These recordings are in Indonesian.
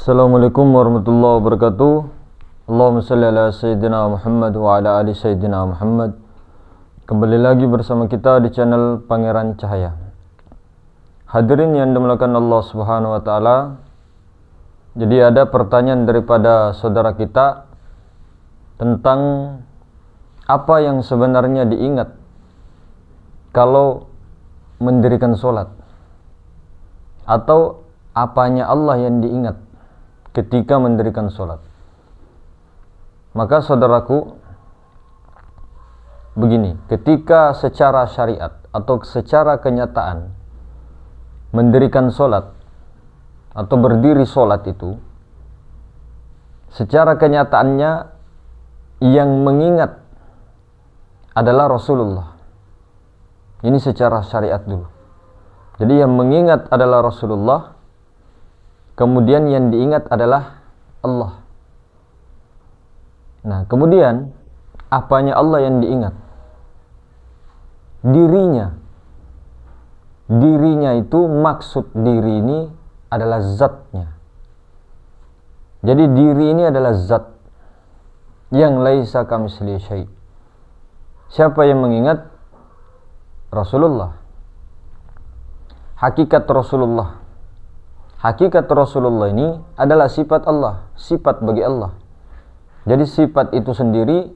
Assalamualaikum warahmatullahi wabarakatuh. Allahumma salli ala Sayyidina Muhammad wa ala ali Sayyidina Muhammad. Kembali lagi bersama kita di channel Pangeran Cahaya. Hadirin yang dimuliakan Allah Subhanahu wa taala. Jadi ada pertanyaan daripada saudara kita tentang apa yang sebenarnya diingat kalau mendirikan sholat, atau apanya Allah yang diingat ketika mendirikan sholat. Maka saudaraku, begini, ketika secara syariat atau secara kenyataan mendirikan sholat atau berdiri sholat itu, secara kenyataannya yang mengingat adalah Rasulullah. Ini secara syariat dulu. Jadi yang mengingat adalah Rasulullah, kemudian yang diingat adalah Allah. Nah, kemudian apanya Allah yang diingat? Dirinya. Dirinya itu, maksud diri ini adalah zatnya. Jadi diri ini adalah zat yang laisa kamitslihi syai'. Siapa yang mengingat? Rasulullah. Hakikat Rasulullah. Hakikat Rasulullah ini adalah sifat Allah, sifat bagi Allah. Jadi sifat itu sendiri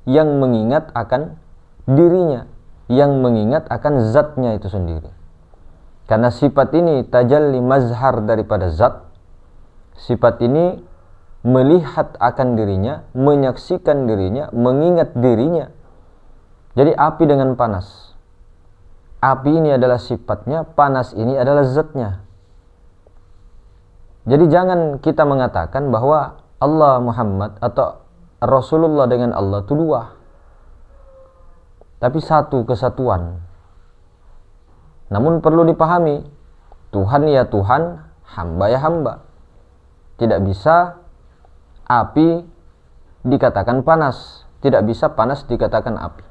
yang mengingat akan dirinya, yang mengingat akan zatnya itu sendiri. Karena sifat ini tajalli mazhar daripada zat. Sifat ini melihat akan dirinya, menyaksikan dirinya, mengingat dirinya. Jadi api dengan panas. Api ini adalah sifatnya, panas ini adalah zatnya. Jadi jangan kita mengatakan bahwa Allah Muhammad atau Rasulullah dengan Allah itu dua, tapi satu kesatuan. Namun perlu dipahami, Tuhan ya Tuhan, hamba ya hamba. Tidak bisa api dikatakan panas, tidak bisa panas dikatakan api.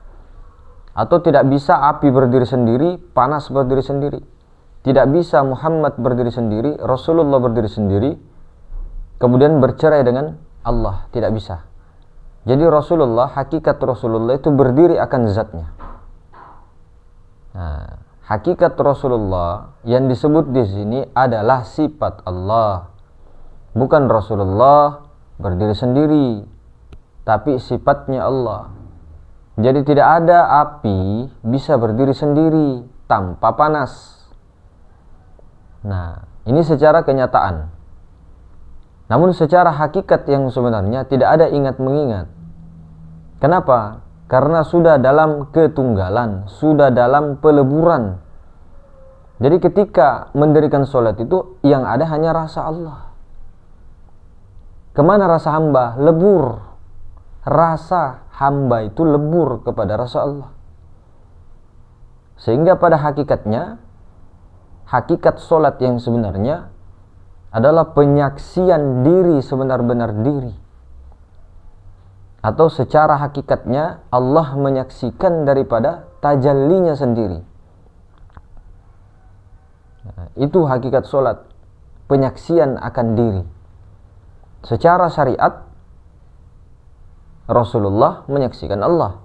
Atau tidak bisa api berdiri sendiri, panas berdiri sendiri. Tidak bisa Muhammad berdiri sendiri, Rasulullah berdiri sendiri, kemudian bercerai dengan Allah. Tidak bisa. Jadi Rasulullah, hakikat Rasulullah itu berdiri akan zatnya. Nah, hakikat Rasulullah yang disebut di sini adalah sifat Allah. Bukan Rasulullah berdiri sendiri, tapi sifatnya Allah. Jadi tidak ada api bisa berdiri sendiri tanpa panas. Nah, ini secara kenyataan. Namun secara hakikat yang sebenarnya tidak ada ingat mengingat. Kenapa? Karena sudah dalam ketunggalan, sudah dalam peleburan. Jadi ketika mendirikan sholat itu yang ada hanya rasa Allah. Kemana rasa hamba? Lebur. Rasa hamba itu lebur kepada rasa Allah. Sehingga pada hakikatnya, hakikat sholat yang sebenarnya adalah penyaksian diri sebenar-benar diri. Atau secara hakikatnya Allah menyaksikan daripada tajallinya sendiri. Nah, itu hakikat sholat, penyaksian akan diri. Secara syariat Rasulullah menyaksikan Allah.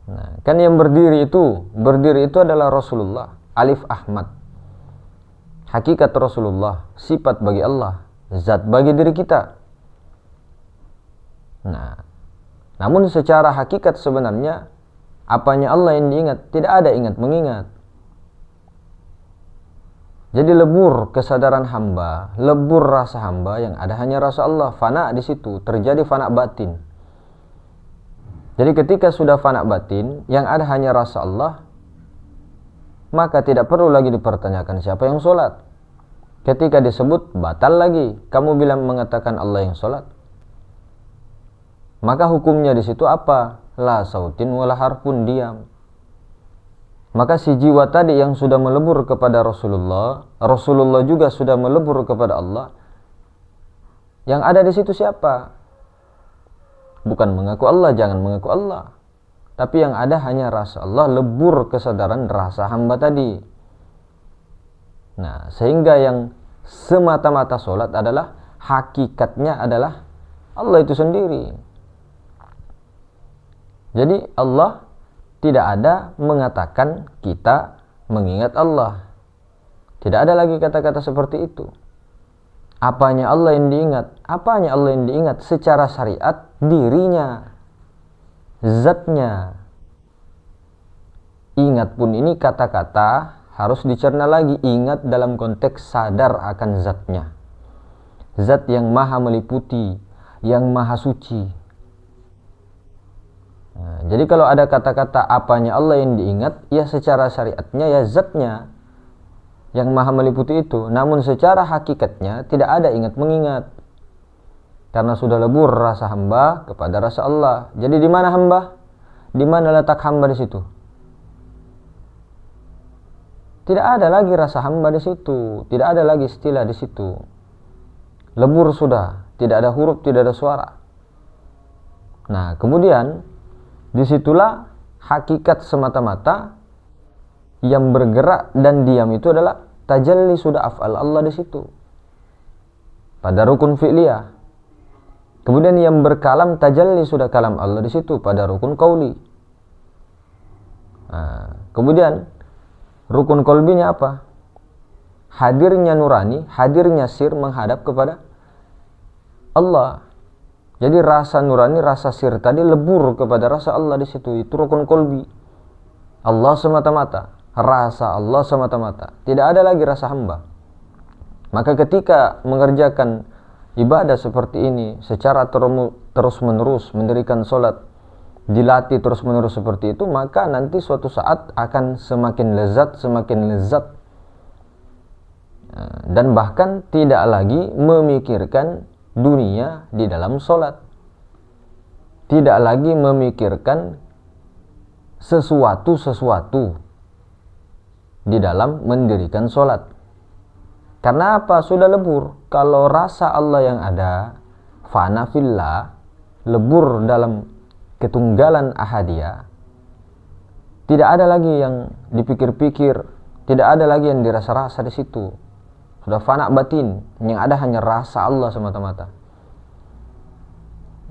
Nah, kan yang berdiri itu adalah Rasulullah. Alif Ahmad. Hakikat Rasulullah, sifat bagi Allah, zat bagi diri kita. Nah, namun secara hakikat sebenarnya apanya Allah yang diingat? Tidak ada ingat mengingat. Jadi lebur kesadaran hamba, lebur rasa hamba, yang ada hanya rasa Allah. Fana di situ, terjadi fana batin. Jadi ketika sudah fana batin, yang ada hanya rasa Allah, maka tidak perlu lagi dipertanyakan siapa yang sholat. Ketika disebut, batal lagi kamu bilang mengatakan Allah yang sholat. Maka hukumnya di situ apa? La sautin wala harfun, diam. Maka si jiwa tadi yang sudah melebur kepada Rasulullah, Rasulullah juga sudah melebur kepada Allah. Yang ada di situ siapa? Bukan mengaku Allah, jangan mengaku Allah. Tapi yang ada hanya rasa Allah, lebur kesadaran rasa hamba tadi. Nah, sehingga yang semata-mata sholat adalah hakikatnya adalah Allah itu sendiri. Jadi Allah tidak ada mengatakan kita mengingat Allah. Tidak ada lagi kata-kata seperti itu. Apanya Allah yang diingat? Apanya Allah yang diingat? Secara syariat, dirinya, zatnya. Ingat pun ini kata-kata harus dicerna lagi. Ingat dalam konteks sadar akan zatnya. Zat yang maha meliputi, yang maha suci. Nah, jadi kalau ada kata-kata apanya Allah yang diingat, ya secara syariatnya ya zatnya yang maha meliputi itu. Namun secara hakikatnya tidak ada ingat mengingat. Karena sudah lebur rasa hamba kepada rasa Allah. Jadi di mana hamba? Di mana letak hamba di situ? Tidak ada lagi rasa hamba di situ. Tidak ada lagi istilah di situ. Lebur sudah. Tidak ada huruf, tidak ada suara. Nah, kemudian disitulah hakikat semata-mata yang bergerak dan diam itu adalah tajalli sudah af'al Allah di situ. Pada rukun fi'liyah. Kemudian yang berkalam tajalli sudah kalam Allah di situ pada rukun qauli. Nah, kemudian rukun qalbinya apa? Hadirnya nurani, hadirnya sir menghadap kepada Allah. Jadi rasa nurani, rasa sir tadi lebur kepada rasa Allah di situ. Itu rukun qalbi. Allah semata-mata, rasa Allah semata-mata. Tidak ada lagi rasa hamba. Maka ketika mengerjakan ibadah seperti ini secara terus-menerus, mendirikan sholat, dilatih terus-menerus seperti itu, maka nanti suatu saat akan semakin lezat, semakin lezat. Dan bahkan tidak lagi memikirkan dunia di dalam sholat. Tidak lagi memikirkan sesuatu di dalam mendirikan sholat. Karena apa? Sudah lebur. Kalau rasa Allah yang ada, fana fillah, lebur dalam ketunggalan ahadiyah, tidak ada lagi yang dipikir-pikir, tidak ada lagi yang dirasa-rasa di situ. Sudah fana batin, yang ada hanya rasa Allah semata-mata.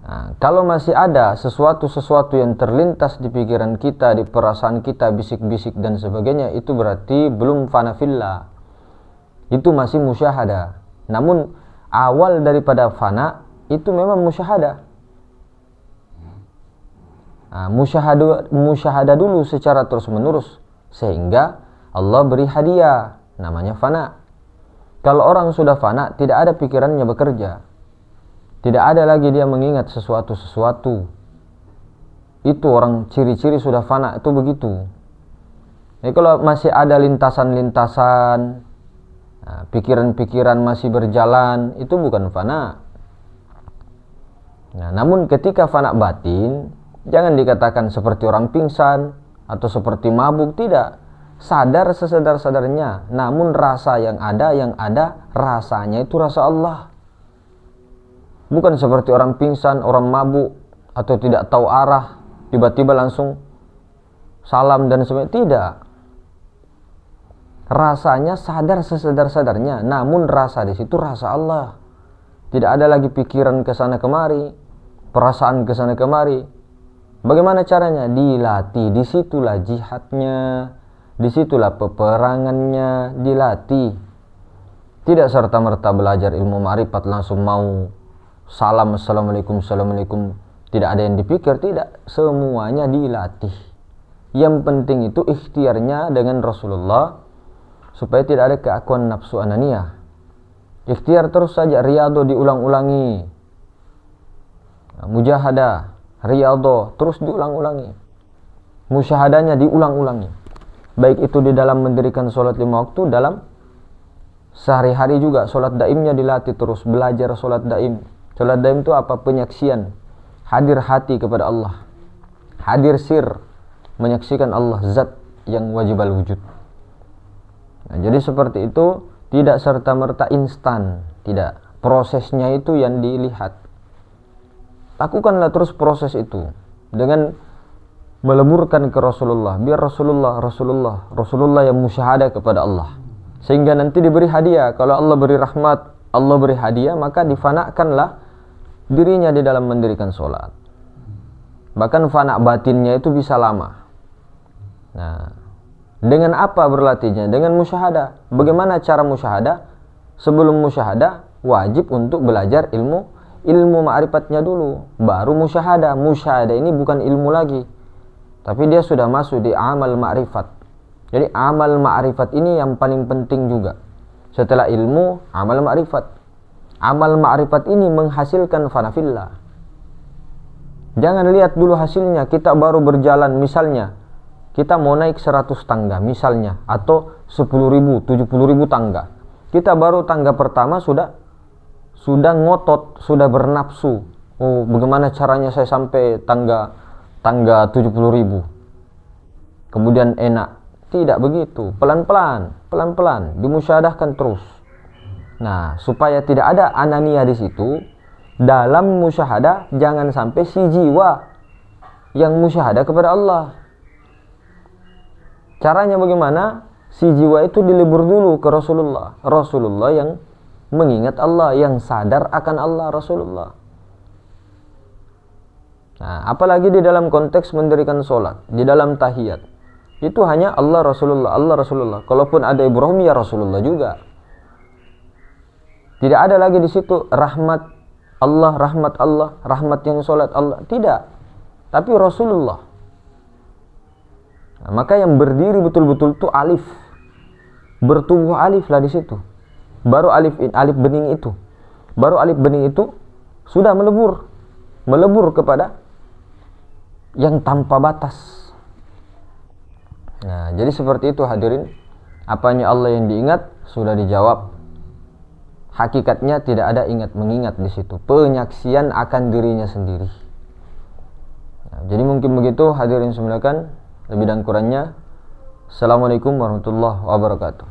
Nah, kalau masih ada sesuatu yang terlintas di pikiran kita, di perasaan kita, bisik-bisik dan sebagainya, itu berarti belum fana fillah. Itu masih musyahadah. Namun awal daripada fana itu memang musyahadah. Nah, musyahadah dulu secara terus-menerus sehingga Allah beri hadiah namanya fana. Kalau orang sudah fana, tidak ada pikirannya bekerja. Tidak ada lagi dia mengingat sesuatu. Itu orang ciri-ciri sudah fana, itu begitu. Jadi kalau masih ada lintasan-lintasan, nah, pikiran-pikiran masih berjalan, itu bukan fana. Nah, namun ketika fana batin, jangan dikatakan seperti orang pingsan atau seperti mabuk, tidak. Sadar sesadar-sadarnya, namun rasa yang ada rasanya itu rasa Allah. Bukan seperti orang pingsan, orang mabuk atau tidak tahu arah, tiba-tiba langsung salam dan sebagainya. Tidak. Rasanya sadar sesadar-sadarnya, namun rasa di situ rasa Allah. Tidak ada lagi pikiran ke sana kemari, perasaan ke sana kemari. Bagaimana caranya? Dilatih. Disitulah jihadnya, disitulah peperangannya, dilatih. Tidak serta-merta belajar ilmu ma'rifat langsung mau salam, assalamualaikum, assalamualaikum, tidak ada yang dipikir, tidak. Semuanya dilatih. Yang penting itu ikhtiarnya dengan Rasulullah, supaya tidak ada keakuan nafsu ananiyah. Ikhtiar terus saja, riyadhah diulang-ulangi, mujahadah, riyadhah terus diulang-ulangi, musyahadahnya diulang-ulangi. Baik itu di dalam mendirikan sholat 5 waktu, dalam sehari-hari juga sholat daimnya dilatih terus, belajar sholat daim. Sholat daim itu apa? Penyaksian, hadir hati kepada Allah, hadir sir, menyaksikan Allah zat yang wajib al-wujud. Nah, jadi seperti itu, tidak serta-merta instan, tidak. Prosesnya itu yang dilihat. Lakukanlah terus proses itu dengan meleburkan ke Rasulullah, biar Rasulullah yang musyahadah kepada Allah. Sehingga nanti diberi hadiah. Kalau Allah beri rahmat, Allah beri hadiah, maka difanakanlah dirinya di dalam mendirikan sholat. Bahkan fana batinnya itu bisa lama. Nah, dengan apa berlatihnya? Dengan musyahadah. Bagaimana cara musyahadah? Sebelum musyahadah wajib untuk belajar ilmu ma'rifatnya dulu, baru musyahadah. Musyahadah ini bukan ilmu lagi, tapi dia sudah masuk di amal ma'rifat. Jadi amal ma'rifat ini yang paling penting juga. Setelah ilmu, amal ma'rifat. Amal ma'rifat ini menghasilkan fanafillah. Jangan lihat dulu hasilnya. Kita baru berjalan, misalnya kita mau naik 100 tangga misalnya, atau 10.000, 70.000 tangga. Kita baru tangga pertama sudah ngotot, sudah bernafsu. Oh, bagaimana caranya saya sampai tangga 70.000? Kemudian enak. Tidak begitu. Pelan-pelan dimusyahadahkan terus. Nah, supaya tidak ada anania di situ, dalam musyahadah jangan sampai si jiwa yang musyahadah kepada Allah. Caranya bagaimana? Si jiwa itu dilebur dulu ke Rasulullah. Rasulullah yang mengingat Allah, yang sadar akan Allah, Rasulullah. Nah, apalagi di dalam konteks mendirikan sholat, di dalam tahiyat, itu hanya Allah, Rasulullah, Allah, Rasulullah. Kalaupun ada Ibrahim, ya Rasulullah juga. Tidak ada lagi di situ rahmat Allah, rahmat yang sholat Allah. Tidak. Tapi Rasulullah. Nah, maka yang berdiri betul-betul itu alif, bertubuh alif lah di situ. Baru alif bening itu, sudah melebur kepada yang tanpa batas. Nah, jadi seperti itu hadirin. Apanya Allah yang diingat sudah dijawab. Hakikatnya tidak ada mengingat di situ. Penyaksian akan dirinya sendiri. Nah, jadi mungkin begitu hadirin semuanya. Lebih dan kurangnya, Assalamualaikum warahmatullahi wabarakatuh.